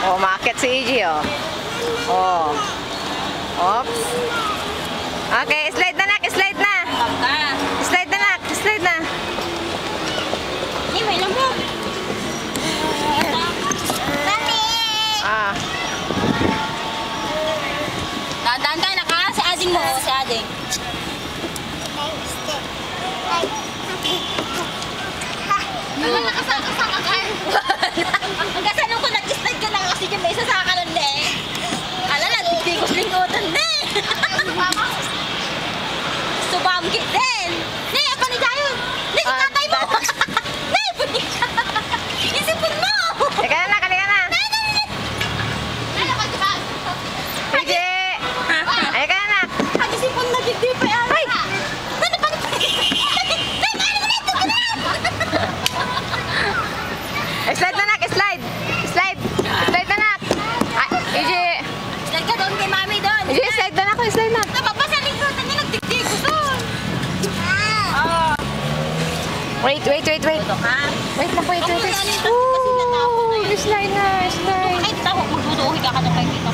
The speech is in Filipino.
Oh, umakyat si EJ, oh. Oh. Oops. Okay, slide na, nak. Slide na. Slide na, nak. Slide na. Hindi, may lamok. Ah. Tandaan ka, naka. Si Ading mo, si Ading. Naman nakasaka ka. Hanggang nung ko nag-slide ka na kasi dyan may isa sa kanan na eh. Alala, tigos-lingkutan din. Subamgi din. Ne, apa ni Dayon? Ne, ikatay mo. Ne, pati ka. Isipin mo. Halika na, nak. Halika na. Ano ka, diba? EJ. Halika na, nak. Pag-isipon na hindi pa yan. Ay! Slide na, nak. Slide. Slide. Slide na, nak. Ay, EJ. Slide ka doon kay mami doon. EJ, slide na, nak. Slide na. Napapasa lingkutan niya, nagdikdik ko doon. Wait. Ha? Wait, nak. Wait. Ooh, slide na. Slide. Kahit taho, magbuduhin ka ka na kay kita.